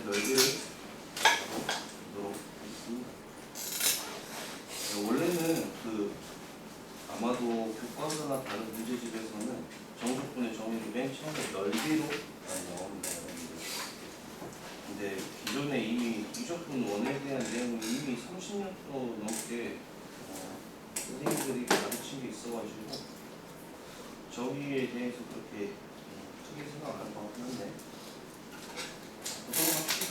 넓이를 보도록 하겠습니다. 원래는 아마도 교과서나 다른 문제집에서는 정적분의 정의를 맨 처음에 넓이로 많이 나옵니다. 근데 기존에 이미 이적분 원에 대한 내용을 이미 30년 넘게 선생님들이 가르친 게 있어가지고 저기에 대해서 그렇게 크게 생각 안 할 것 같긴 한데 보도록 합시다.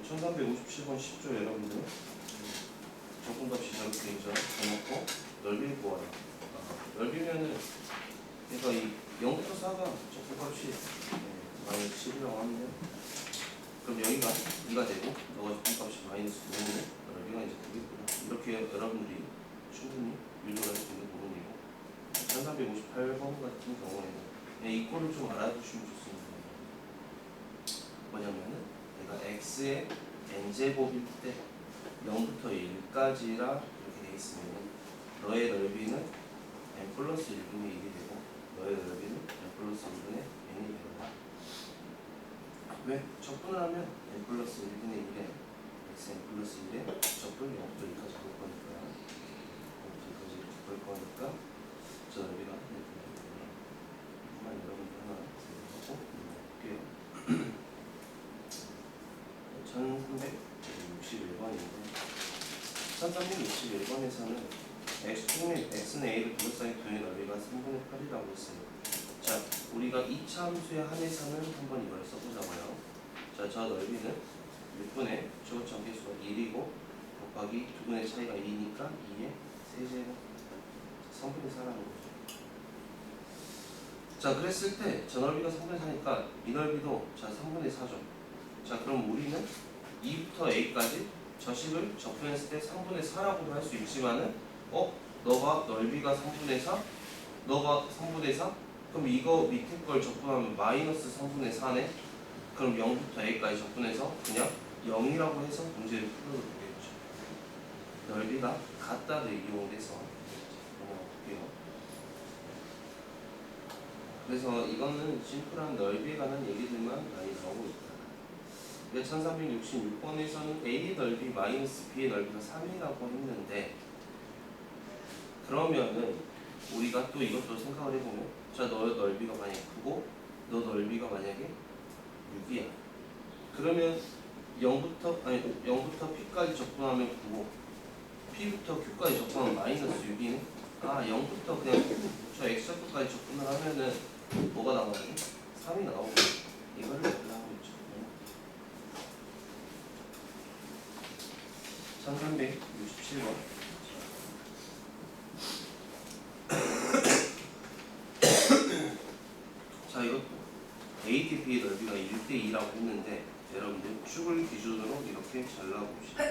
1357번 10조 여러분들 적분값이 저렇게 돼 있죠. 대놓고 넓이를 구하라. 넓이면은 그러니까 이 0부터 4가 적분값이 마이너스 7이라고 하는데 그럼 여기가 2가 되고 너가 적분값이 마이너스 9인데 넓이가 이제 9겠구나. 이렇게 여러분들이 충분히 유도할 수 있는 부분이고 1358번 같은 경우에는 이 꼴을 좀 알아두시면 좋습니다. 뭐냐면은 내가 x의 n제곱일 때 0부터 1까지라 이렇게 되어 있으면 너의 넓이는 n 플러스 1분의 1이 되고 너의 넓이는 n 플러스 1분의 n이 되고 왜? 적분을 하면 n 플러스 1분의 1에 x n 플러스 1에 적분 0부터 1까지 볼 거니까 0부터 1까지 이렇게 볼 거니까 저 넓이가 1분의 1분의 1만 여러분들 하나 생각하고 볼게요. 1361번인데 1361번에서는 x는 a를 둘러싸인 도형의 넓이가 3분의 8이라고 했어요. 자, 우리가 2차 함수에 한해서는 한번 이걸 써보자고요. 자, 저 넓이는 6분의 최고점 개수가 1이고 곱하기 2분의 차이가 2니까 2의 세제곱 3분의 4라는 거죠. 자, 그랬을 때 저 넓이가 3분의 4니까 이 넓이도 자 3분의 4죠. 자, 그럼 우리는 2부터 a까지 저식을 접근했을 때 3분의 4라고도 할 수 있지만은 너가 넓이가 3분의 4? 너가 3분의 4? 그럼 이거 밑에 걸 접근하면 마이너스 3분의 4네? 그럼 0부터 a까지 접근해서 그냥 0이라고 해서 문제를 풀어도 되겠죠. 넓이가 같다를 이용해서 볼게요. 그래서 이거는 심플한 넓이에 관한 얘기들만 많이 나오고 있다. 1366번에서는 A의 넓이 마이너스 B의 넓이가 3이라고 했는데 그러면은 우리가 또 이것도 생각을 해보면 자, 너의 넓이가 만약에 크고 너 넓이가 만약에 6이야. 그러면 0부터 P까지 접근하면 9고 P부터 Q까지 접근하면 마이너스 6이네. 0부터 그냥 저 X좌표까지 접근을 하면은 뭐가 나오지? 3이 나오고 이거를 나오고 있죠. 1367번 자, 이것도 ATP의 넓이가 1대2라고 했는데 여러분들 축을 기준으로 이렇게 잘라봅시다.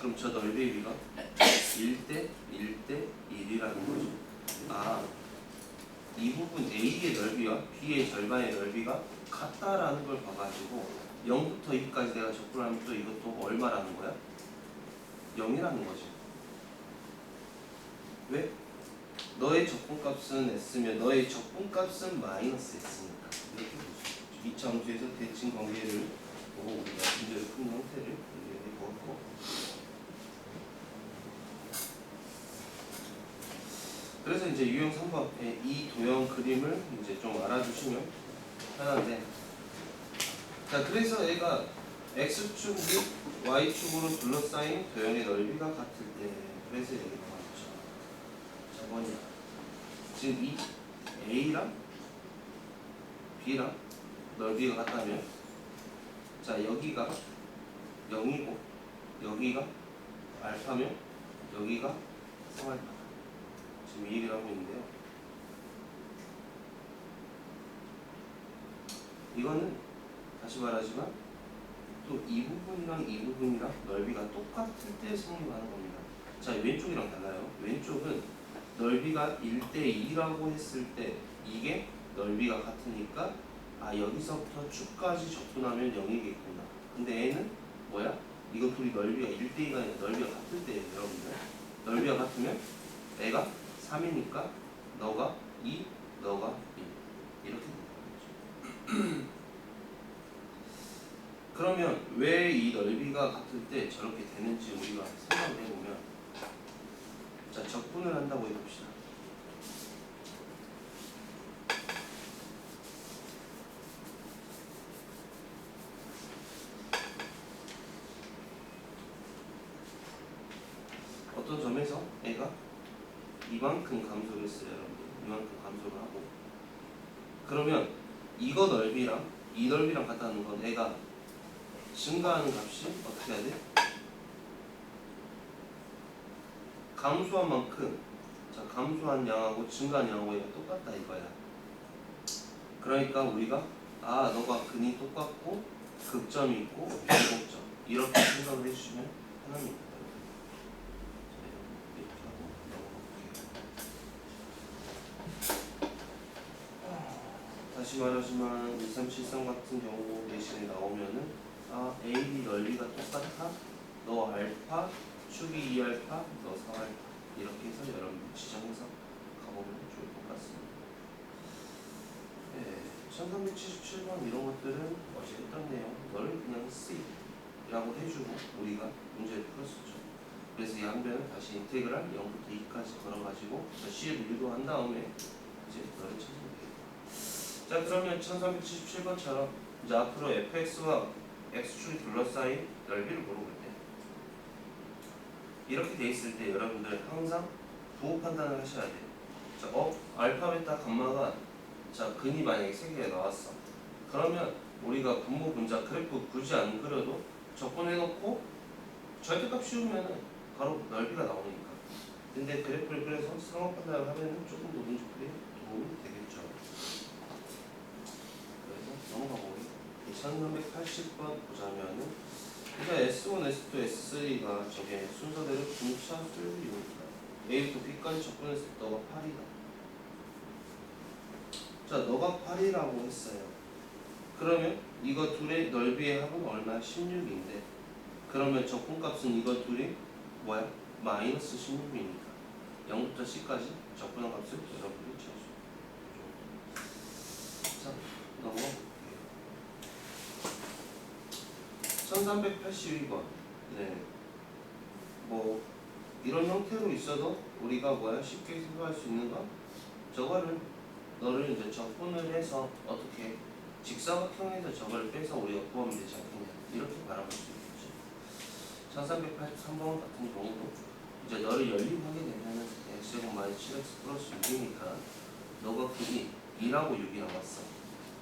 그럼 저 넓이의 비가 1대 1대 1이라는 거죠. 이 부분 A의 넓이와 B의 절반의 넓이가 같다라는 걸 봐가지고 0부터 2까지 내가 접근하면 또 이것도 얼마라는 거야? 0이라는 거지. 왜? 너의 적분값은 S면 너의 적분값은 마이너스 S니까 이렇게 보죠. 2차 함수에서 대칭 관계를 보고 우리가 문제를 푼 형태를 이렇게 보았고 그래서 이제 유형 3번 이 도형 그림을 이제 좀 알아주시면 편한데 자, 그래서 얘가 X축 및 Y축으로 둘러싸인 도형의 넓이가 같을 때 그래서 얘기가 나왔죠. 자, 뭐냐 지금 이 A랑 B랑 넓이가 같다면 자, 여기가 0이고 여기가 알파면 여기가 3알파 지금 이 얘기를 하고 있는데요. 이거는 다시 말하지만 또 이 부분이랑 이 부분이랑 넓이가 똑같을 때 성립하는 겁니다. 자, 왼쪽이랑 달라요. 왼쪽은 넓이가 1대2라고 했을 때 이게 넓이가 같으니까 여기서부터 축까지 접근하면 0이겠구나. 근데 얘는 뭐야? 이거 둘이 넓이가 1대2가 아니라 넓이가 같을 때예요, 여러분들. 넓이가 같으면 애가 3이니까 너가 2, 너가 1 이렇게 된다는 거죠. 그러면 왜 이 넓이가 같을 때 저렇게 되는지 우리가 생각을 해보면, 자, 적분을 한다고 해봅시다. 어떤 점에서 애가 이만큼 감소를 했어요, 여러분들. 이만큼 감소를 하고, 그러면 이거 넓이랑 이 넓이랑 같다는 건 애가 증가하는 값이 어떻게 해야 돼? 감소한 만큼, 자, 감소한 양하고 증가한 양하고 얘가 똑같다 이거야. 그러니까 우리가 너가 근이 똑같고 극점이 있고 비곡점 이렇게 생각을 해주시면 편합니다. 이렇게 하고 넘어갈게요. 다시 말하지만 2373 같은 경우 대신에 나오면은 A, B 넓이가 똑같아? 너 알파, 축이 2알파, 너 4알파 이렇게 해서 여러분들 지정해서 가보면 좋을 것 같습니다. 네, 1377번 이런 것들은 어제 했던 내용 너를 그냥 C 라고 해주고 우리가 문제를 풀었었죠. 그래서 이 항변을 다시 인테그랄 0부터 2까지 걸어가지고 C를 유도한 다음에 이제 너를 찾으면 되겠다. 자, 그러면 1377번처럼 이제 앞으로 fx와 x축이 둘러싸인 넓이를 물어볼 때 이렇게 돼 있을 때 여러분들 항상 부호 판단을 하셔야 돼요. 자, 알파, 베타, 감마가 자, 근이 만약에 3개가 나왔어. 그러면 우리가 분모, 분자, 그래프 굳이 안 그려도 적분해놓고 절대값 씌우면은 바로 넓이가 나오니까. 근데 그래프를 그려서 상호 판단을 하면은 조금 더 문제 풀이에 도움이 되겠죠. 그래서 넘어가 보겠습니다. 1380번 보자면은 일단 S1, S2, S3가 저게 순서대로 중차수를 이용합니다. A부터 B까지 적분했을 때 너가 8이다. 자, 너가 8이라고 했어요. 그러면 이거 둘의 넓이의 합은 얼마야? 16인데 그러면 적분값은 이거 둘이 뭐야? 마이너스 16이니까 0부터 C까지 적분한 값을 여러분이 찾으세요. 자, 넘어가 1382번. 네. 뭐 이런 형태로 있어도 우리가 뭐야? 쉽게 생각할 수 있는 건 저거를 너를 이제 적분을 해서 어떻게 직사각형에서 저걸 빼서 우리가 구하면 되지 않겠냐 이렇게 바라볼 수 있겠죠. 1383번 같은 경우도 이제 너를 연립하게 되면은 x제곱 마이너스 7x 플러스 6이니까 너가 근이 2라고 6이 나왔어.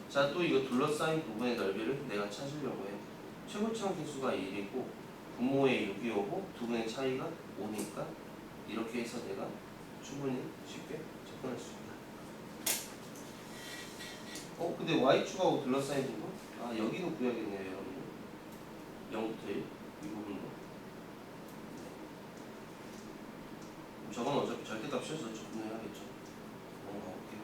자, 또 이거 둘러싸인 부분의 넓이를 내가 찾으려고 해. 최고점 개수가 1이고 분모에 6이 오고 두 분의 차이가 5니까 이렇게 해서 내가 충분히 쉽게 접근할 수 있다. 근데 y축하고 둘러싸인 부분? 여기도 구해야겠네요, 여러분. 0부터 1, 이 부분도. 저건 어차피 절대값 씌워서 접근해야겠죠. 넘어가볼게요.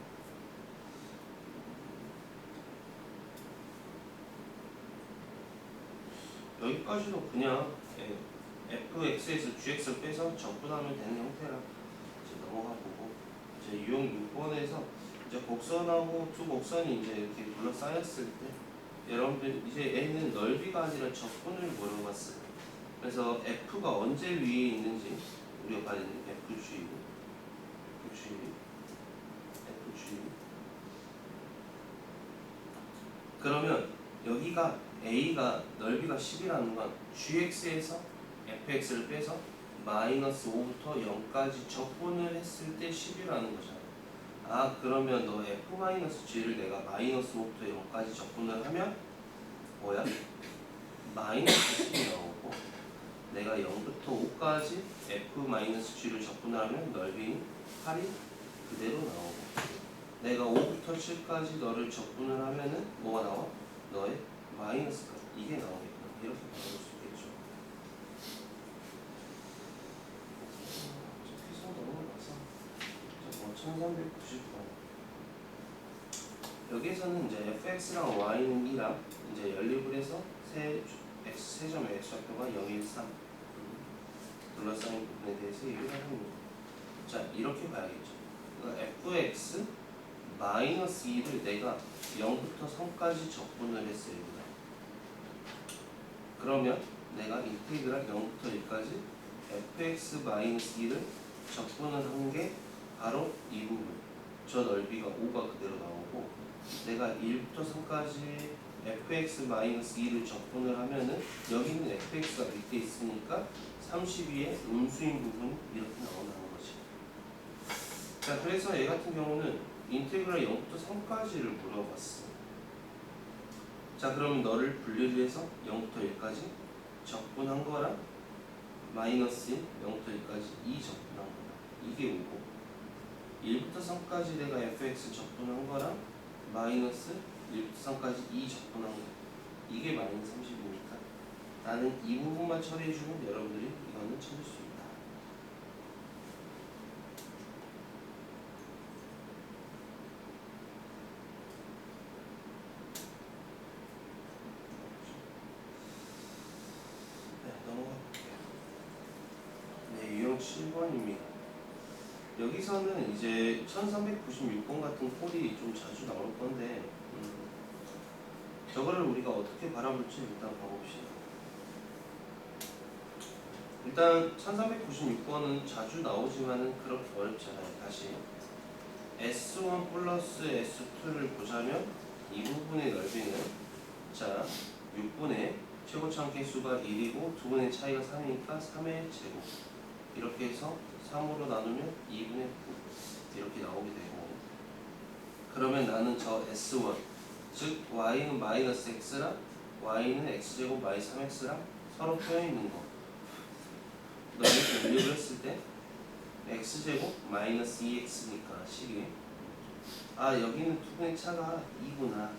여기까지도 그냥 fx에서 gx를 빼서 적분하면 되는 형태라 이제 넘어가 보고 이제 유형 6번에서 이제 곡선하고 두 곡선이 이제 이렇게 둘러싸였을 때 여러분들 이제 A는 넓이가 아니라 적분을 물어봤어요. 그래서 F가 언제 위에 있는지 우리가 봐야 되는 F주의고 F주의 그러면 여기가 A가 넓이가 10이라는 건 GX에서 FX를 빼서 마이너스 5부터 0까지 적분을 했을 때 10이라는 거잖아. 그러면 너 F-G를 내가 마이너스 5부터 0까지 적분을 하면 뭐야? 마이너스 10이 나오고 내가 0부터 5까지 F-G를 적분을 하면 넓이인 8이 그대로 나오고 내가 5부터 7까지 너를 적분을 하면은 뭐가 나와? 너의 마이너스가 이게 나오겠다. 이렇게 바라볼 수 있겠죠. 계속 넘어가서 1390번 여기에서는 이제 fx랑 y는 2랑 이제 연립을 해서 세 x 세점 x좌표가 0, 1, 3 둘러싸인 부분에 대해서 얘기를 합니다. 자, 이렇게 봐야겠죠. 그러니까 fx 마이너스 2를 내가 0부터 3까지 적분을 했어요. 그러면 내가 인테그랄 0부터 1까지 fx 마이너스 2를 적분을 한 게 바로 이 부분. 저 넓이가 5가 그대로 나오고 내가 1부터 3까지 fx 마이너스 2를 적분을 하면은 여기 있는 fx가 밑에 있으니까 32의 음수인 부분이 이렇게 나온다는 거지. 자, 그래서 얘 같은 경우는 인테그랄 0부터 3까지를 물어봤어. 자, 그러면 너를 분리를 해서 0부터 1까지 적분한 거랑 마이너스인 0부터 1까지 2 적분한 거랑 이게 5고 1부터 3까지 내가 fx 적분한 거랑 마이너스 1부터 3까지 2 적분한 거 이게 마이너스 30이니까 나는 이 부분만 처리해주면 여러분들이 이거는 찾을 수 있다. 네, 넘어가 볼게요. 네, 유형 7번입니다. 여기서는 이제 1396번 같은 꼴이 좀 자주 나올 건데 저거를 우리가 어떻게 바라볼지 일단 봐봅시다. 일단 1396번은 자주 나오지만은 그렇게 어렵지 않아요. 다시 S1 플러스 S2를 보자면 이 부분의 넓이는 자 6분의 최고차 개수가 1이고 두 분의 차이가 3이니까 3의 제곱 이렇게 해서 3으로 나누면 2분의 9 이렇게 나오게 되고 그러면 나는 저 S1 즉 y는 마이너스 x랑 y는 x제곱 마이너스 3x랑 서로 껴있는 거 너희들 입력을 했을 때 x제곱 마이너스 2x니까 식이 여기는 두 분의 차가 2구나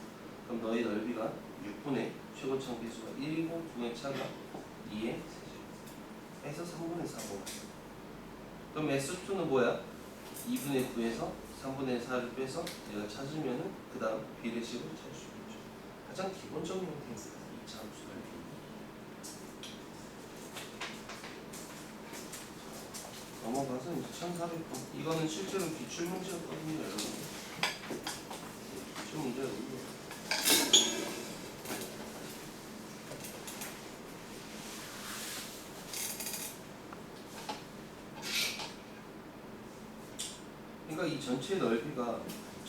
그럼 너희 넓이가 6분의 최고차 개수가 1이고 두 분의 차가 2의 세제곱 해서 3분의 4분 그럼 S2는 뭐야? 2분의 9에서 3분의 4를 빼서 내가 찾으면은 그 다음 비례식을 찾을 수 있죠. 가장 기본적인 형태입니다. 이 함수 넓이. 넘어가서 이제 1400번. 이거는 실제로 기출 문제였거든요, 여러분. 기출 문제였는데. 그러니까 이 전체 넓이가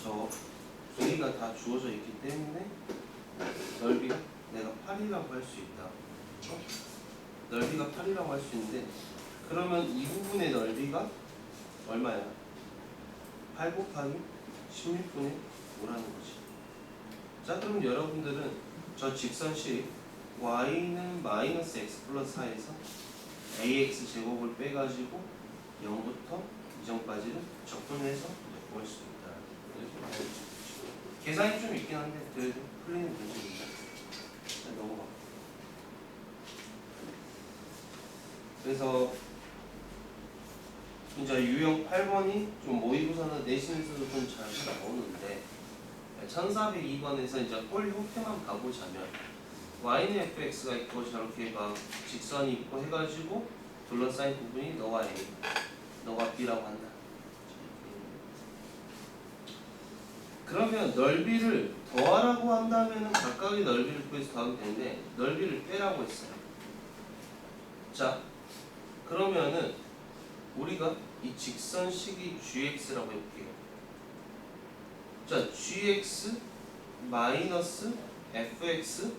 저 여기가 다 주어져 있기 때문에 넓이가 내가 8이라고 할 수 있다. 넓이가 8이라고 할 수 있는데 그러면 이 부분의 넓이가 얼마야? 8 곱하기 16분의 5라는 거지. 자, 그럼 여러분들은 저 직선식 y는 마이너스 x 플러스 4에서 ax 제곱을 빼가지고 0부터 이전까지를 적분해서 구할 수 있다. 계산이 좀 있긴 한데 그래도 풀리는 문제입니다. 자, 넘어가. 그래서 이제 유형 8번이 좀 모의고사나 내신에서도 좀 자주 나오는데 1402번에서 이제 꼴 형태만 가보자면 y는 fx가 있고 저렇게 막 직선이 있고 해가지고 둘러싸인 부분이 너가 a, 너가 b라고 한다. 그러면 넓이를 더하라고 한다면 각각의 넓이를 구해서 더하면 되는데 넓이를 빼라고 했어요. 자, 그러면은 우리가 이 직선식이 gx라고 해볼게요. 자, gx 마이너스 fx를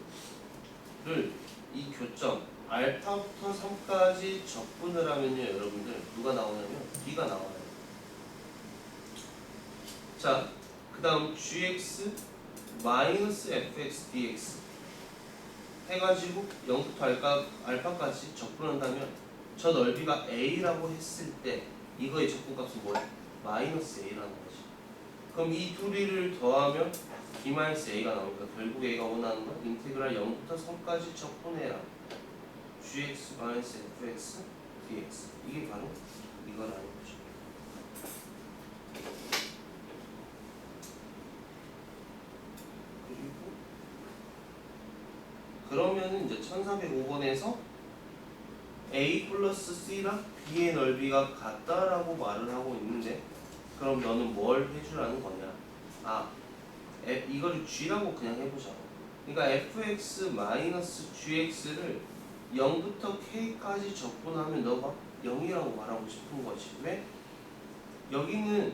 이 교점 알파부터 3까지 적분을 하면요, 여러분들 누가 나오냐면 b가 나와요. 자, 그 다음 gx 마이너스 fx dx 해가지고 0부터 알파까지 적분한다면 저 넓이가 a라고 했을 때 이거의 적분값은 뭐야? 마이너스 a라는 거지. 그럼 이 둘이를 더하면 b 마이너스 a가 나오니까 결국 a가 원하는 건 인테그랄 0부터 3까지 적분해라. gx 마이너스 fx dx 이게 바로 이거라는 거죠. 그리고 그러면은 이제 1405번에서 A 플러스 C랑 B의 넓이가 같다라고 말을 하고 있는데, 그럼 너는 뭘 해주라는 거냐? 이거를 G라고 그냥 해보자고. 그러니까 fx 마이너스 gx를 0부터 k까지 적분하면 너가 0이라고 말하고 싶은 거지. 왜? 여기는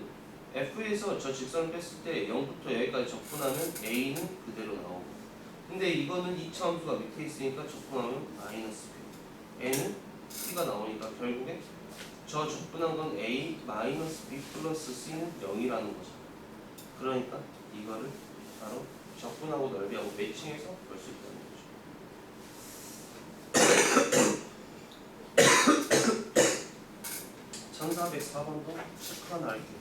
f에서 저 직선을 뺐을 때 0부터 여기까지 적분하면 a는 그대로 나오고, 근데 이거는 2차 함수가 밑에 있으니까 적분하면 마이너스 b, n은 c가 나오니까 결국에 저 적분한 건 a 마이너스 b 플러스 c는 0이라는 거죠. 그러니까 이거를 바로 적분하고 넓이하고 매칭해서 볼 수 있다는 거죠. 1404번도 체크 하나 할게요.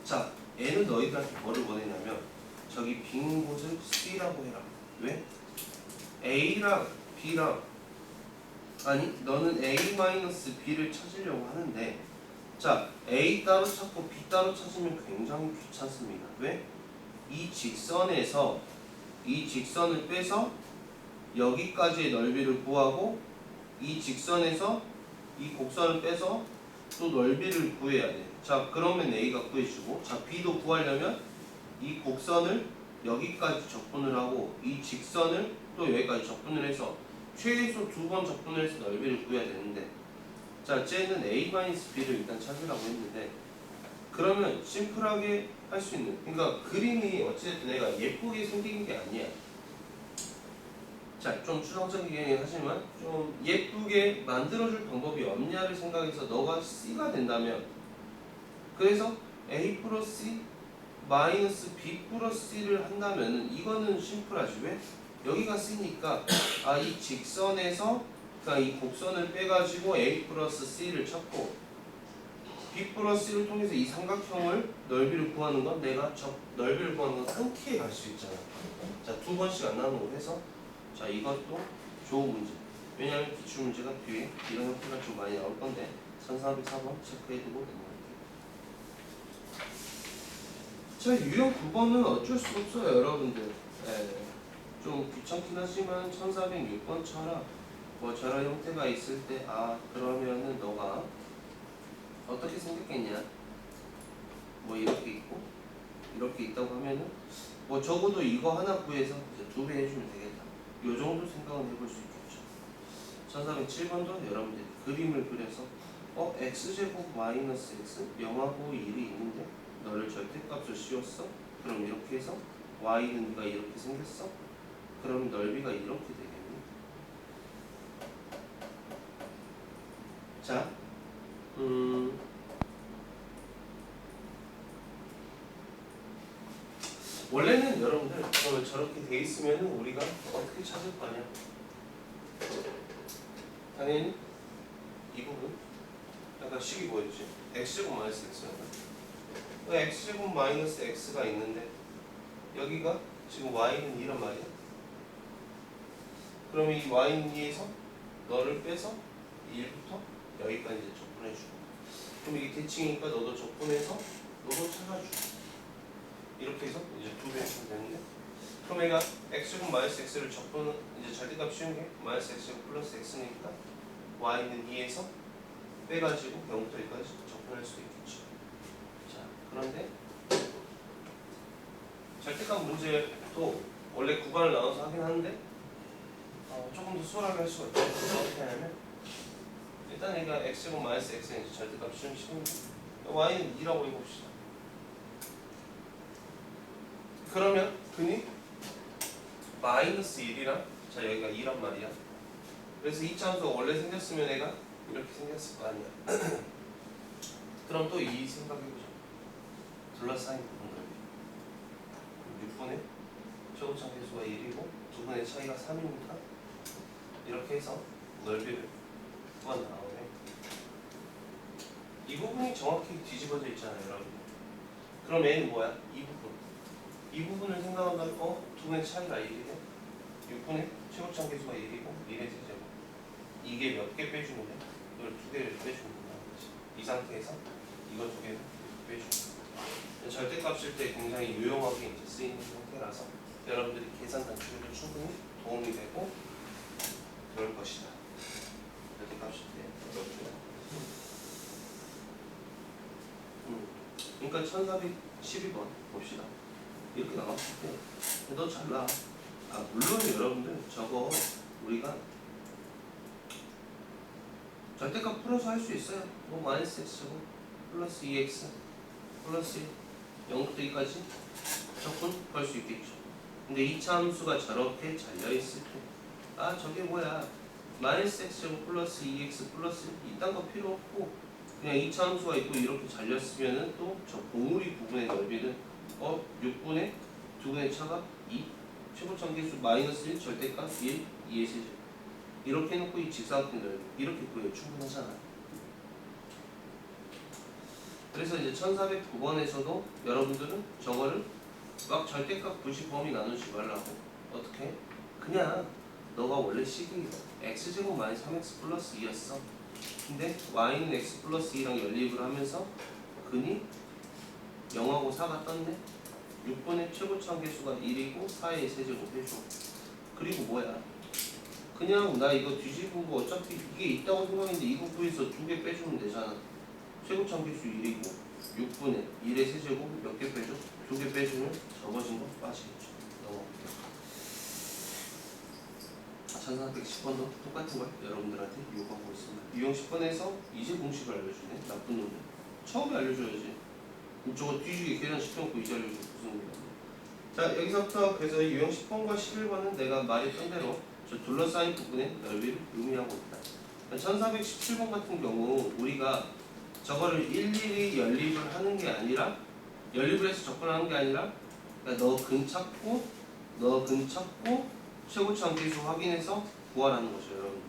자, N은 너희들한테 뭐를 원했냐면 저기 빈 곳을 C라고 해라. 왜? A랑 B랑, 아니 너는 A-B를 찾으려고 하는데, 자, A 따로 찾고 B 따로 찾으면 굉장히 귀찮습니다. 왜? 이 직선에서 이 직선을 빼서 여기까지의 넓이를 구하고, 이 직선에서 이 곡선을 빼서 또 넓이를 구해야 돼. 자, 그러면 A가 구해주고, 자, B도 구하려면 이 곡선을 여기까지 적분을 하고 이 직선을 또 여기까지 적분을 해서 최소 2번 적분을 해서 넓이를 구해야 되는데, 자, 쟤는 A-B를 일단 찾으라고 했는데, 그러면 심플하게 할 수 있는, 그러니까 그림이 어찌됐든 내가 예쁘게 생긴 게 아니야. 자, 좀 추상적이긴 하지만 좀 예쁘게 만들어줄 방법이 없냐를 생각해서 너가 C가 된다면, 그래서 A 플러스 C 마이너스 B 플러스 C를 한다면 이거는 심플하지. 왜? 여기가 C니까 이 직선에서, 그러니까 이 곡선을 빼가지고 A 플러스 C를 찾고 B 플러스 C를 통해서 이 삼각형을 넓이를 구하는 건, 내가 넓이를 구하는 건 한 키에 갈 수 있잖아. 자, 2번씩 안 나누고 해서, 자, 이것도 좋은 문제. 왜냐하면 기출 문제가 뒤에 이런 형태가 좀 많이 나올 건데 1404번 체크해두고 넘어갈게요. 자, 유형 9번은 어쩔 수 없어요, 여러분들. 좀 귀찮긴 하지만 1406번처럼 뭐 저런 형태가 있을 때, 그러면은 너가 어떻게 생겼겠냐, 뭐 이렇게 있고 이렇게 있다고 하면은 뭐 적어도 이거 하나 구해서 이제 2배 해주면 되겠다, 요 정도 생각은 해볼 수 있겠죠. 1407번도 여러분들이 그림을 그려서 x제곱 마이너스 x 0하고 1이 있는데 너를 절대값을 씌웠어. 그럼 이렇게 해서 y는 네가 이렇게 생겼어. 그럼 넓이가 이렇게 되겠니? 자, 원래는 여러분들 저렇게 돼 있으면 우리가 어떻게 찾을 거냐? 당연히 이 부분, 약간 식이 뭐였지? x제곱 마이너스 x였나? x제곱 마이너스 x가 있는데 여기가 지금 y는 2란 말이야. 그럼 이 y는 2에서 너를 빼서 1부터 여기까지 이제 적분해주고, 그럼 이게 대칭이니까 너도 적분해서 너도 찾아주고, 이렇게 해서 이제 2배 해주면 되는데, 그럼 얘가 x제곱 마이너스 x를 적분, 이제 절대값 쉬운 게 마이너스 x제곱 플러스 x니까 y는 2에서 빼가지고 0부터 여기까지 적분할 수도 있겠죠. 자, 그런데 절대값 문제도 원래 구간을 나눠서 하긴 하는데 조금 더 수월하게 할 수가 있죠. 어떻게 하냐면, 일단 얘가 x제곱 마이너스 x는 이제 절대값 쉬운 식인데 y는 2라고 해봅시다. 그러면 근이 마이너스 1이랑, 자, 여기가 2란 말이야. 그래서 이 함수가 원래 생겼으면 얘가 이렇게 생겼을 거 아니야. 그럼 또 이 생각해보자. 둘러싸인 부분 넓이 6분의 최고점 계수가 1이고 2분의 차이가 3이니까 이렇게 해서 넓이를 구하 나오네. 이 부분이 정확히 뒤집어져 있잖아요, 여러분. 그럼 얘는 뭐야? 이 부분. 이 부분을 생각한다면 2분의 차이가 1이네. 6분의 최고점 계수가 1이고 1의 세제곱. 이게 몇 개 빼주면 돼? 이걸 2개를 빼주면 된다는 거지. 이 상태에서 이거 2개를 빼주면 돼. 절대값일 때 굉장히 유용하게 이제 쓰이는 형태라서 여러분들이 계산 단축에도 충분히 도움이 되고 그럴 것이다. 이렇게 값이 돼. 그러니까 1412번 봅시다. 이렇게 나왔을 때 너 잘라. 물론 여러분들 저거 우리가 절대값 풀어서 할 수 있어요. 뭐 마이너스 x제곱 플러스 2x 플러스 0부터 2까지 적분 걸 수 있겠죠. 근데 2차 함수가 저렇게 잘려있을 때 저게 뭐야 마이너스 x제곱 플러스 2x 플러스 이딴 거 필요 없고 그냥 2차 함수가 있고 이렇게 잘렸으면은 또 저 봉우리 부분의 넓이는 6분의 2분의 차가 2 최고점계수 마이너스 1 절대값 1 2의 세제곱 이렇게 해놓고 이 직사각형 넓이 이렇게 구해도 충분하잖아. 그래서 이제 1409번에서도 여러분들은 저거를 막 절대값 굳이 범위 나누지 말라고 어떻게? 그냥 너가 원래 식이 x제곱 마이너스 3x 플러스 2였어. 근데 y는 x 플러스 2랑 연립을 하면서 근이 0하고 4가 떴네. 6분의 최고차 계수가 1이고 4의 세제곱 해줘. 그리고 뭐야? 그냥 나 이거 뒤집은 거 어차피 이게 있다고 생각했는데 이거 구해서 2개 빼주면 되잖아. 최고차 계수 1이고 6분의 1의 세제곱 몇 개 빼줘? 2개 빼주면 적어진 거 빠지겠죠. 넘어갈게요. 1410번도 똑같은 걸 여러분들한테 요구하고 있습니다. 유형 10번에서 이제 공식을 알려주네. 나쁜 놈들. 처음에 알려줘야지. 저거 뒤지게 계산 시켜놓고 이제 알려줘. 무슨 일이야. 자 여기서부터 그래서 유형 10번과 11번은 내가 말했던 대로 저 둘러싸인 부분의 넓이를 의미하고 있다. 1417번 같은 경우 우리가 저거를 일일이 연립을 하는 게 아니라 연립을 해서 접근하는 게 아니라 그러니까 너 근 찾고 최고차 함계수 확인해서 구하라는 거죠, 여러분들.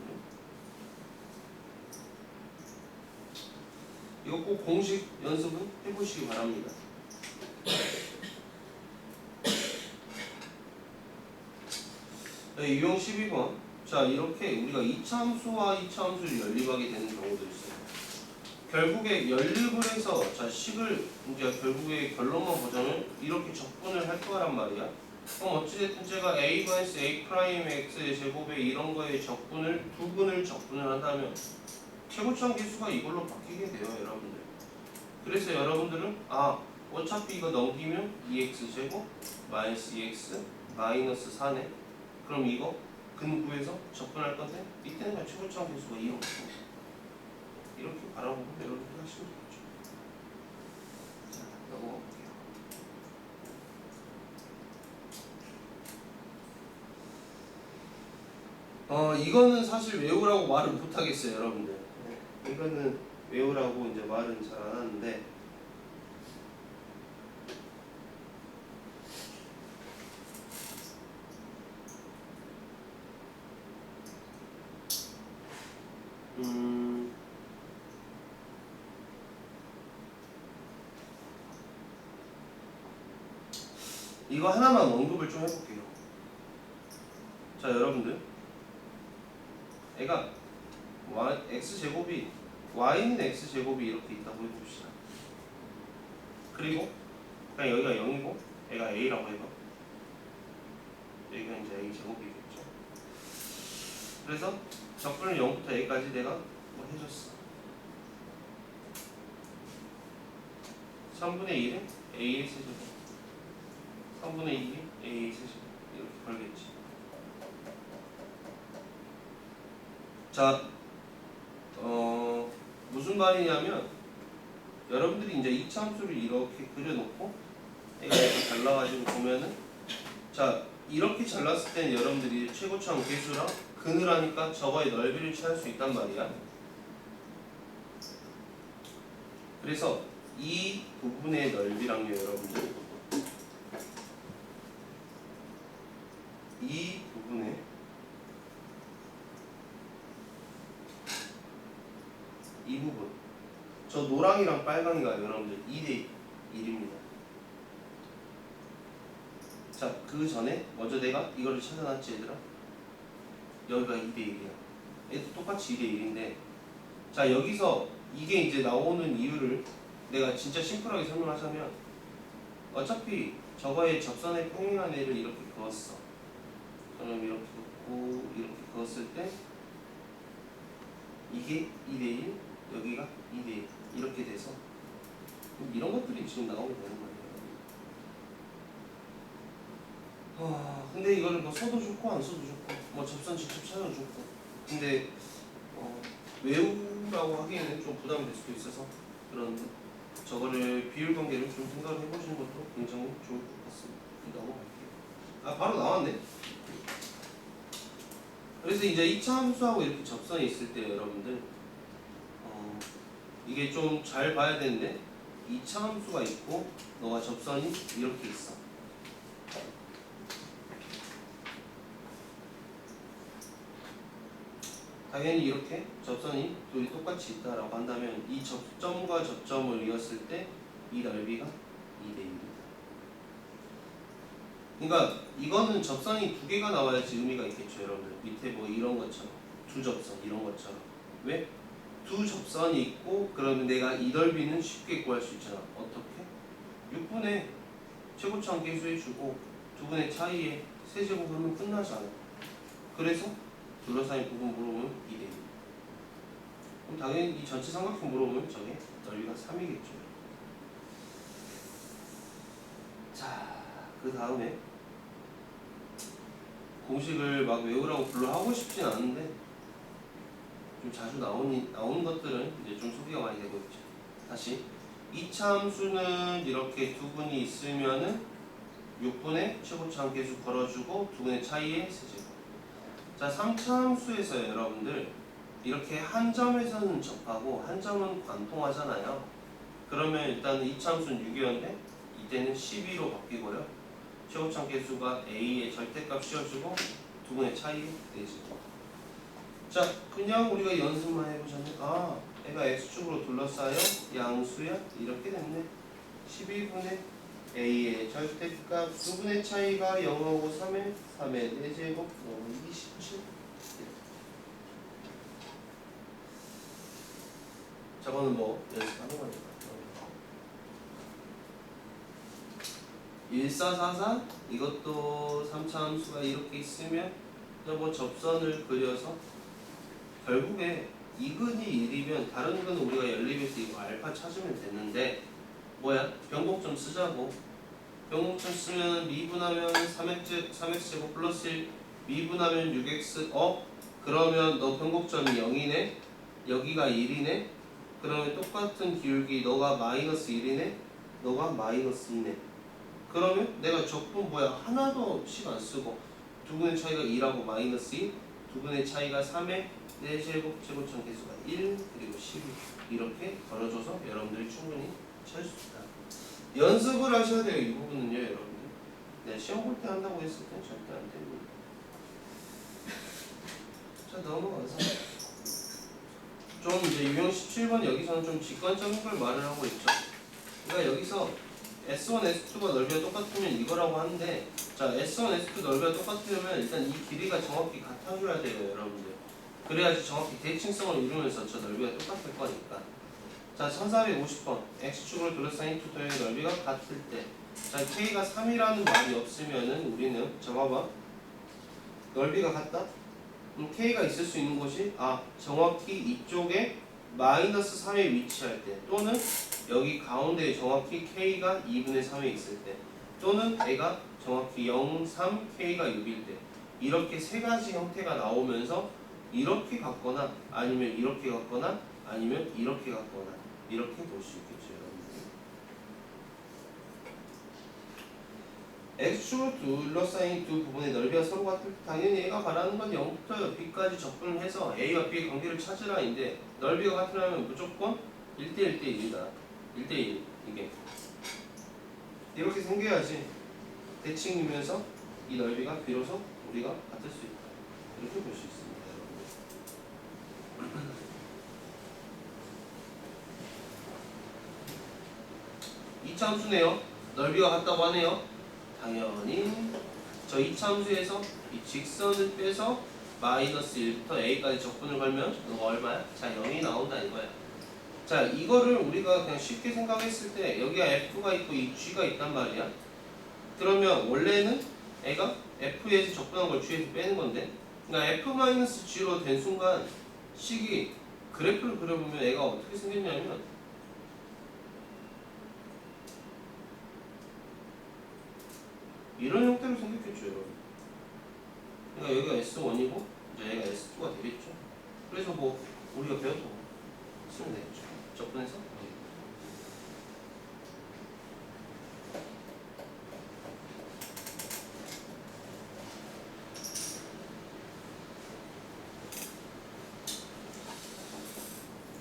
이거 꼭 공식 연습은 해보시기 바랍니다. 유형 12번. 자, 이렇게 우리가 2차 함수와 2차 함수를 연립하게 되는 경우도 있어요. 결국에 연립을 해서 자 식을 이제 결국에 결론만 보자면 이렇게 적분을 할 거란 말이야. 그럼 어찌됐든 제가 a vs a 프라임 x의 제곱에 이런 거에 적분을 두 근을 적분을 한다면 최고차 계수가 이걸로 바뀌게 돼요, 여러분들. 그래서 여러분들은 어차피 이거 넘기면 2x 제곱 마이너스 2x 마이너스 4네. 그럼 이거 근 구해서 적분할 건데 이때는 최고차 계수가 2 없고 이렇게 바라보고 여러분들 하시면 되겠죠. 자, 넘어갈게요. 이거는 사실 외우라고 말은 못하겠어요, 여러분들. 이거는 외우라고 이제 말은 잘 안 하는데, 이거 하나만 언급을 좀 해볼게요. 자, 여러분들. 애가 x제곱이 y는 x제곱이 이렇게 있다고 해봅시다. 그리고 그냥 여기가 0이고 애가 a라고 해봐. 여기가 이제 a제곱이겠죠. 그래서 적분을 0부터 a까지 내가 뭐 해줬어. 3분의 1은 a의 세제곱 3분의 2이 a의 세제곱 이렇게 걸겠지. 자, 무슨 말이냐면 여러분들이 이제 2차 함수를 이렇게 그려놓고 얘가 이렇게 잘라가지고 보면은 자 이렇게 잘랐을 때는 여러분들이 최고차 함계수랑 근을 하니까 저거의 넓이를 취할 수 있단 말이야. 그래서 이 부분의 넓이랑요, 여러분들 이 부분의 이 부분 저 노랑이랑 빨강이가 여러분들 2대 1입니다. 자, 그 전에 먼저 내가 이거를 찾아놨지 얘들아. 여기가 2대 1이야. 얘도 똑같이 2대 1인데 자 여기서 이게 이제 나오는 이유를 내가 진짜 심플하게 설명하자면 어차피 저거의 접선에 평행한 애를 이렇게 그었어. 그럼 이렇게 그었고 이렇게 그었을 때 이게 2대1 여기가 2대1 이렇게 돼서 이런 것들이 지금 나오게 되는 거예요. 근데 이거를 뭐 써도 좋고 안 써도 좋고 뭐 접선 직접 찾아도 좋고 근데 외우라고 하기에는 좀 부담이 될 수도 있어서 그런 저거를 비율 관계를 좀 생각을 해보시는 것도 굉장히 좋을 것 같습니다. 넘어갈게요. 바로 나왔네. 그래서 이제 2차 함수하고 이렇게 접선이 있을 때 여러분들 이게 좀 잘 봐야 되는데 2차 함수가 있고 너가 접선이 이렇게 있어. 당연히 이렇게 접선이 둘이 똑같이 있다라고 한다면 이 접점과 접점을 이었을 때 이 넓이가 2대1입니다. 그러니까 이거는 접선이 두 개가 나와야지 의미가 있겠죠, 여러분들. 밑에 뭐 이런 것처럼 두 접선 이런 것처럼 왜? 두 접선이 있고 그러면 내가 이 넓이는 쉽게 구할 수 있잖아. 어떻게? 6분의 최고차원 계수해주고 두 분의 차이에 세제곱하면 끝나잖아. 그래서 둘러싸인 부분 물어보면 2대1. 그럼 당연히 이 전체 삼각형 물어보면 저게 넓이가 3이겠죠. 자, 그 다음에 공식을 막 외우라고 별로 하고 싶진 않은데 좀 자주 나오는 것들은 이제 좀 소비가 많이 되고 있죠. 다시 2차 함수는 이렇게 두 분이 있으면은 6분의 최고차원 계수 걸어주고 두 분의 차이의 세제곱. 자, 3차 함수에서 여러분들 이렇게 한 점에서는 접하고 한 점은 관통하잖아요. 그러면 일단 2차 함수는 6이었는데 이때는 12로 바뀌고요. 최고차원 계수가 a의 절대값 씌워주고 두 분의 차이 내제곱. 자, 그냥 우리가 연습만 해보자면 애가 x축으로 둘러싸여 양수야 이렇게 됐네. 12분의 a의 절대값 두 분의 차이가 0하고 3의 4제곱 27. 저거는 뭐 연습하는 거니까. 1444 이것도 3차 함수가 이렇게 있으면 뭐 접선을 그려서 결국에 이근이 1이면 다른 거는 우리가 연립해서 이거 알파 찾으면 되는데 뭐야? 변곡점 쓰자고. 변곡점 쓰면 미분하면 3x제곱 플러스 1 미분하면 6x 그러면 너 변곡점이 0이네 여기가 1이네 그러면 똑같은 기울기 너가 마이너스 1이네 너가 마이너스 2네 그러면 내가 적분 뭐야 하나도 식 안 쓰고 두 분의 차이가 2라고 마이너스 2 두 분의 차이가 3에 4제곱 제곱점 계수가 1 그리고 12 이렇게 걸어줘서 여러분들이 충분히 찾을 수 있다. 연습을 하셔야 돼요. 이 부분은요 여러분들. 내가 시험 볼 때 한다고 했을 땐 절대 안 됩니다. 자 넘어가서 좀 이제 유형 17번 여기서는 좀 직관적인 걸 말을 하고 있죠. 그러니까 여기서 S1, S2가 넓이가 똑같으면 이거라고 하는데 자 S1, S2 넓이가 똑같으려면 일단 이 길이가 정확히 같아줘야 돼요 여러분들. 그래야지 정확히 대칭성을 이루면서 저 넓이가 똑같을 거니까. 자 1450번 X축으로 둘러싸인 투토의 넓이가 같을 때 자 K가 3이라는 말이 없으면은 우리는 저 봐봐 넓이가 같다? 그럼 K가 있을 수 있는 곳이 정확히 이쪽에 마이너스 3에 위치할 때 또는 여기 가운데에 정확히 K가 2분의 3에 있을 때 또는 애가 정확히 0, 3, K가 6일 때 이렇게 세 가지 형태가 나오면서 이렇게 같거나 아니면 이렇게 같거나 아니면 이렇게 같거나 이렇게 볼 수 있겠죠 여러분들. X축으로 둘러싸인 두 부분의 넓이가 서로 같을 때 당연히 A가 바라는 건 0부터 B까지 접근을 해서 A와 B의 관계를 찾으라인데 넓이가 같으려면 무조건 1대 1대1이다. 1대1 이게 이렇게 생겨야지 대칭이면서 이 넓이가 비로소 우리가 같을 수 있다. 이렇게 볼 수 있습니다. 여러분. 2차 함수네요. 넓이가 같다고 하네요. 당연히 저 2차 함수에서 이 직선을 빼서 마이너스 1부터 a까지 적분을 걸면 이거 얼마야? 자 0이 나온다 이거야. 자 이거를 우리가 그냥 쉽게 생각했을 때 여기가 f가 있고 이 g가 있단 말이야. 그러면 원래는 애가 f에서 적분한 걸 g에서 빼는 건데 그러니까 f-g로 된 순간 식이 그래프를 그려보면 애가 어떻게 생겼냐면 이런 형태로 생겼겠죠, 여러분. 그러니까 여기가 S1이고 이제 얘가 S2가 되겠죠. 그래서 뭐 우리가 배웠던 거 쓰면 되겠죠. 접근해서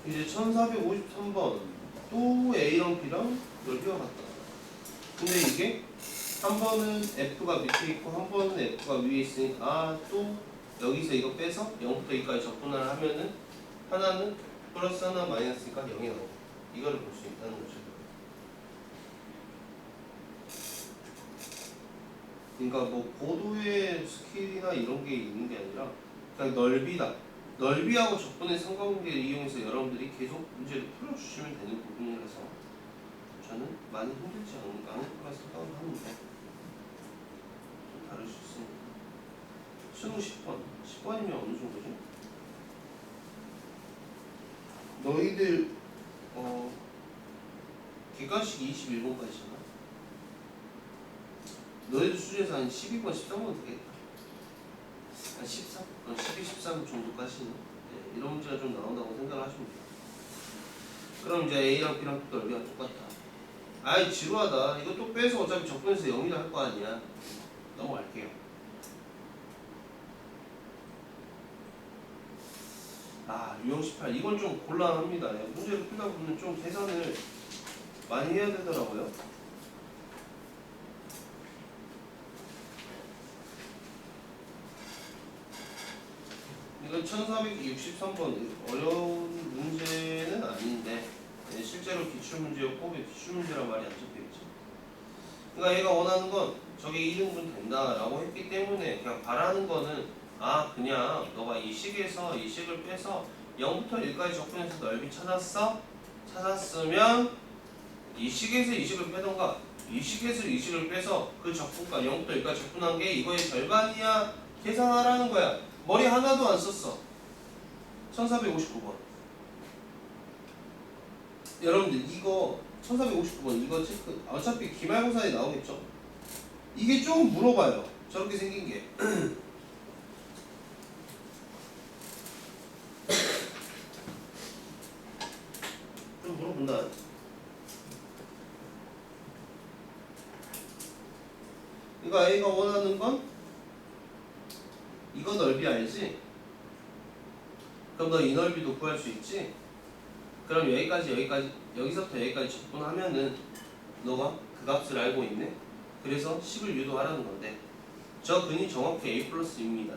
이제 1453번 또 A랑 B랑 넓이가 같다. 근데 이게 한 번은 F가 밑에 있고 한 번은 F가 위에 있으니까 또 여기서 이거 빼서 0부터 2까지 접근을 하면은 하나는 플러스 하나 마이너스니까 0이 나오고 이거를 볼 수 있다는 거죠. 그러니까 뭐 고도의 스킬이나 이런 게 있는 게 아니라 그냥 넓이다. 넓이하고 접근의 상관관계를 이용해서 여러분들이 계속 문제를 풀어주시면 되는 부분이라서 저는 많이 힘들지 않을 거라 생각을 하는데 좀 다를 수 있습니다. 수능 10번. 10번이면 어느 정도죠? 너희들 객관식 21번까지잖아. 너희들 수준에서 한 12번, 13번 되겠다. 한 13? 12, 13 정도까지는 이런 문제가 좀 나온다고 생각을 하시면 돼요. 그럼 이제 A랑 B랑 또 넓이가 똑같다. 아이 지루하다. 이거 또 빼서 어차피 접근해서 0이라 할 거 아니야. 넘어갈게요. 유형 18 이건 좀 곤란합니다. 문제를 풀다 보면 좀 계산을 많이 해야 되더라고요. 이건 1463번 어려운 문제는 아닌데 실제로 기출문제였고 기출문제란 말이 안 적혀있죠. 그러니까 얘가 원하는 건 저게 2등분 된다라고 했기 때문에 그냥 바라는 거는 그냥 너가 이 식에서 이 식을 빼서 0부터 1까지 접근해서 넓이 찾았어? 찾았으면 이 식에서 이 식을 빼던가 이 식에서 이 식을 빼서 그 접근과 0부터 1까지 접근한 게 이거의 절반이야 계산하라는 거야. 머리 하나도 안 썼어. 1459번. 여러분들 이거 1459번 이거 체크 어차피 기말고사에 나오겠죠? 이게 좀 물어봐요. 저렇게 생긴 게. 좀 물어본다. 그러니까 A가 원하는 건 이거 넓이 알지? 그럼 너 이 넓이도 구할 수 있지? 그럼 여기까지 여기서부터 여기까지 접근하면은 너가 그 값을 알고 있네? 그래서 식을 유도하라는 건데 저 근이 정확히 A 플러스입니다.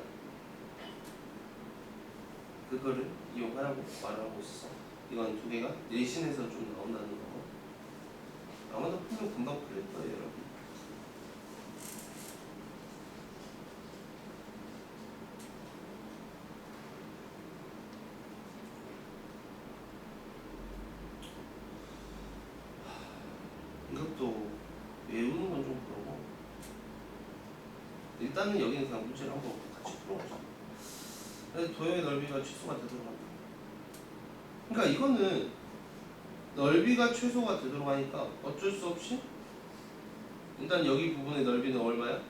그거를 이용하라고 말하고 있어. 이건 두 개가 내신에서 좀 나온다는 거. 아마도 풀면 금방 풀릴 거예요, 여러분. 이것도 외우는 건 좀 그러고 일단은 여기는 그냥 문제를 한번 같이 풀어보자. 그래서 도형의 넓이가 최소가 되도록 한다. 그러니까 이거는 넓이가 최소가 되도록 하니까 어쩔 수 없이 일단 여기 부분의 넓이는 얼마야?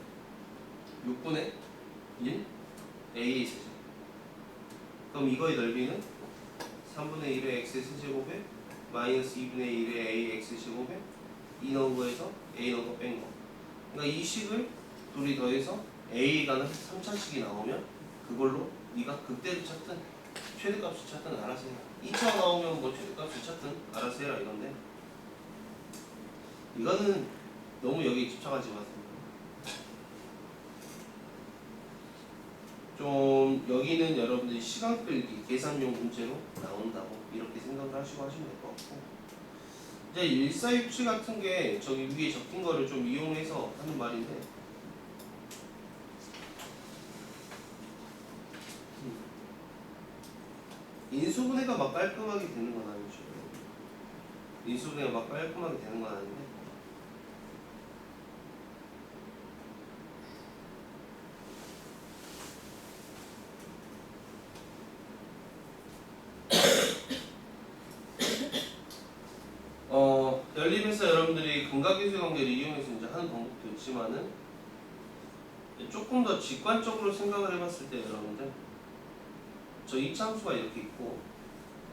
6분의 1 A의 세제곱. 그럼 이거의 넓이는 3분의 1의 X의 세제곱에 마이너스 2분의 1의 A의 X제곱에 이 넣은 거에서 A 넣은 거 뺀 거. 그러니까 이 식을 둘이 더해서 A가 3차식이 나오면 그걸로 네가 극대를 찾든 최대값을 찾든 알아서 해라. 2차 나오면 뭐 최대값을 찾든 알아서 해라 이건데 이거는 너무 여기에 집착하지 마세요. 좀 여기는 여러분들이 시간 끌기 계산용 문제로 나온다고 이렇게 생각을 하시고 하시면 될 것 같고 이제 1467 같은 게 저기 위에 적힌 거를 좀 이용해서 하는 말인데 인수분해가 막 깔끔하게 되는 건 아니죠. 인수분해가 막 깔끔하게 되는 건 아닌데 사계수의 관계를 이용해서 이제 하는 방법도 있지만은 조금 더 직관적으로 생각을 해봤을 때 여러분들 저 이차함수가 이렇게 있고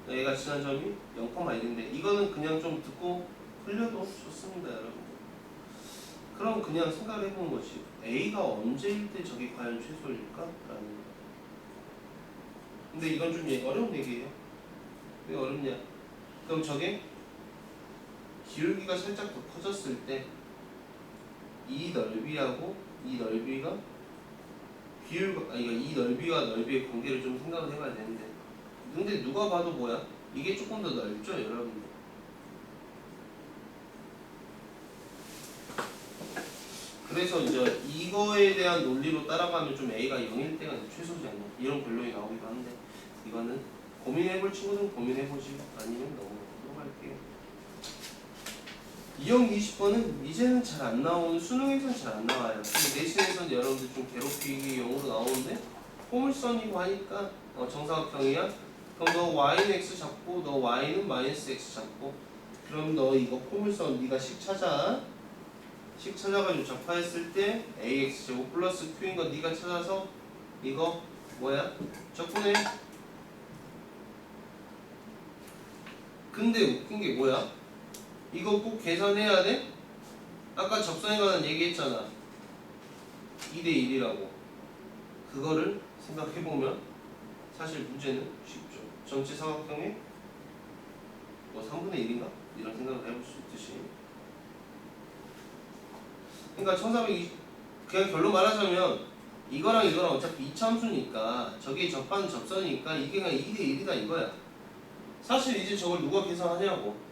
얘가 지난 점이 0,1인데 이거는 그냥 좀 듣고 흘려도 좋습니다 여러분들. 그럼 그냥 생각을 해보는 거지. A가 언제일 때 저게 과연 최소일까? 라는 거. 근데 이건 좀 어려운 얘기예요. 왜 어렵냐? 그럼 저게 기울기가 살짝 더 커졌을 때 이 넓이하고 이 넓이가 이 넓이와 넓이의 관계를 좀 생각을 해봐야 되는데 근데 누가 봐도 뭐야? 이게 조금 더 넓죠 여러분들. 그래서 이제 이거에 대한 논리로 따라가면 좀 A가 0일 때가 최소지 않나 이런 결론이 나오기도 하는데 이거는 고민해볼 친구는 고민해보지 아니면 넘어갈게요. 2형 20번은 이제는 잘 안 나오는 수능에서는 잘 안 나와요. 근데 내신에서는 여러분들 좀 괴롭히기 용으로 나오는데 포물선이고 하니까 정사각형이야. 그럼 너 y는 x 잡고 너 y는 마이너스 x 잡고 그럼 너 이거 포물선 네가 식 찾아. 식 찾아가지고 접하했을 때 ax 제곱 플러스 q인 거 네가 찾아서 이거 뭐야? 적분해. 근데 웃긴 게 뭐야? 이거 꼭 계산해야 돼? 아까 접선에 관한 얘기했잖아. 2대1이라고. 그거를 생각해보면 사실 문제는 쉽죠. 전체 사각형의 뭐 3분의 1인가? 이런 생각을 해볼 수 있듯이. 그러니까 1420 그냥 결론 말하자면 이거랑 이거랑 어차피 2차함수니까 저게 접하는 접선이니까 이게 그냥 2대1이다 이거야. 사실 이제 저걸 누가 계산하냐고.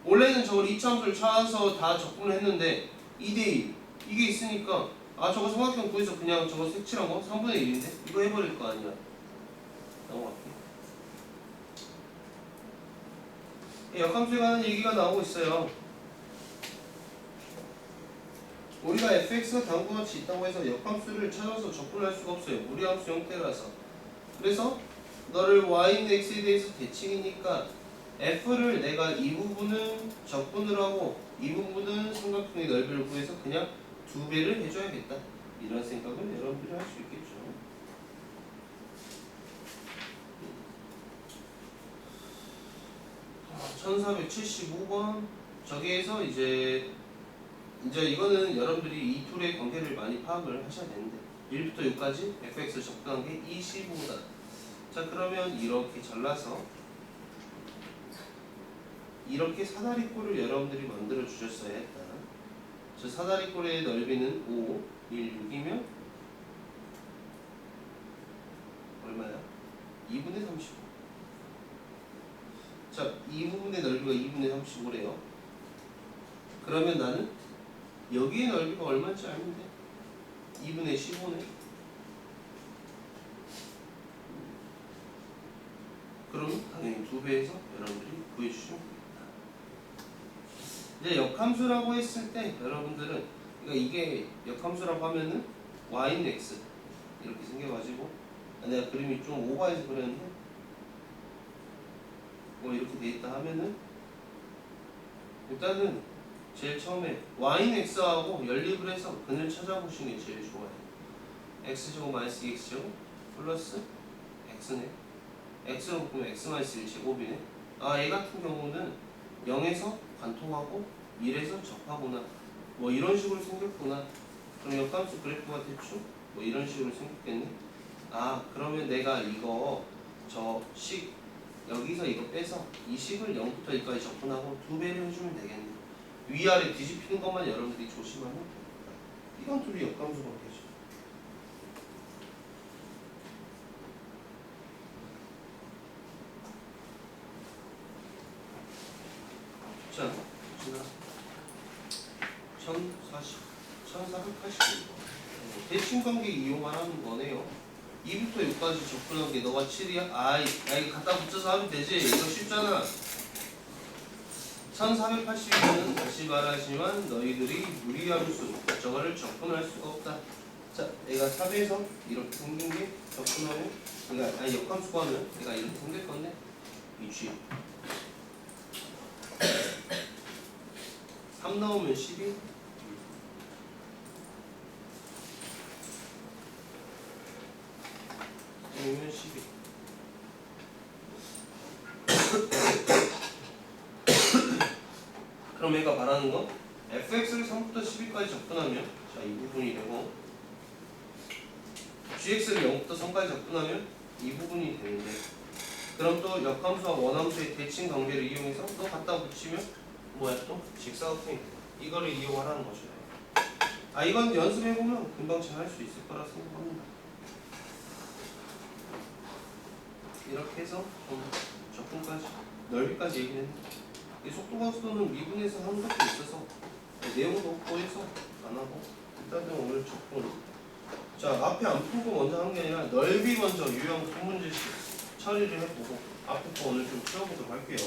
원래는 저걸 2차함수를 찾아서 다 적분을 했는데 2대1 이게 있으니까 아 저거 삼각형 구해서 그냥 저거 색칠한 거 3분의 1인데 이거 해버릴 거 아니야. 넘어갈게. 역함수에 관한 얘기가 나오고 있어요. 우리가 fx가 다음과 같이 있다고 해서 역함수를 찾아서 적분할 수가 없어요. 무리함수 형태라서. 그래서 너를 y는 x에 대해서 대칭이니까 f를 내가 이 부분은 적분을 하고 이 부분은 삼각형의 넓이를 구해서 그냥 2배를 해줘야겠다. 이런 생각을 여러분들이 할 수 있겠죠. 자, 1475번 저기에서 이제 이거는 여러분들이 이 툴의 관계를 많이 파악을 하셔야 되는데 1부터 6까지 fx 적분한 게 25다. 자 그러면 이렇게 잘라서 이렇게 사다리꼴을 여러분들이 만들어 주셨어야 했다. 저 사다리꼴의 넓이는 5, 1, 6이면 얼마야? 2분의 35. 자, 이 부분의 넓이가 2분의 35래요. 그러면 나는 여기의 넓이가 얼마인지 알면 돼. 2분의 15네. 그러면 당연히 2배에서 여러분들이 구해주시면 됩니다. 이제 역함수라고 했을 때 여러분들은 그러니까 이게 역함수라고 하면은 y는 x 이렇게 생겨가지고 내가 그림이 좀 오버해서 그렸는데 뭐 이렇게 돼 있다 하면은 일단은 제일 처음에 y는 x하고 연립을 해서 근을 찾아보시는 게 제일 좋아요. x제곱 마이너스 2x제곱 플러스 x네. x로 보면 x 마이너스 1제곱이네. 아, 얘 같은 경우는 0에서 관통하고 1에서 접하거나 뭐 이런 식으로 생겼구나. 그럼 역함수 그래프가 대충 뭐 이런 식으로 생겼겠네. 아 그러면 내가 이거 저 식 여기서 이거 빼서 이 식을 0부터 2까지 접근하고 2배를 해주면 되겠네. 위아래 뒤집히는 것만 여러분들이 조심하면 이건 둘이 역함수 관계죠. 자, 지나 1480 대칭관계 이용하라는 거네요. 2부터 6까지 접근한 게 너가 7이야? 아 이거 갖다 붙여서 하면 되지. 이거 쉽잖아. 1480이면 다시 말하지만 너희들이 무리함수 저거를 접근할 수가 없다. 자, 얘가 4배에서 이렇게 생긴 게 접근하면 그러니까 아니 역함수가 하면 얘가 이렇게 생길 건데 이 G 3 나오면 12. 3이면 12. 그럼 얘가 말하는 건 fx를 3부터 12까지 접근하면 자, 이 부분이 되고 gx를 0부터 3까지 접근하면 이 부분이 되는데 그럼 또 역함수와 원함수의 대칭 관계를 이용해서 또 갖다 붙이면 뭐야 또 직사각형이 이거를 이용하라는 거죠. 아 이건 연습해보면 금방 잘 할 수 있을 거라 생각합니다. 이렇게 해서 좀 접근까지 넓이까지 얘기는 했는데 이 속도각수는 미분에서 하는 것도 있어서 내용도 없고 해서 안 하고 일단은 오늘 접근 자 앞에 안 푼 거 먼저 한 게 아니라 넓이 먼저 유형 두 문제씩 처리를 해보고 앞에 거 오늘 좀 풀어보도록 할게요.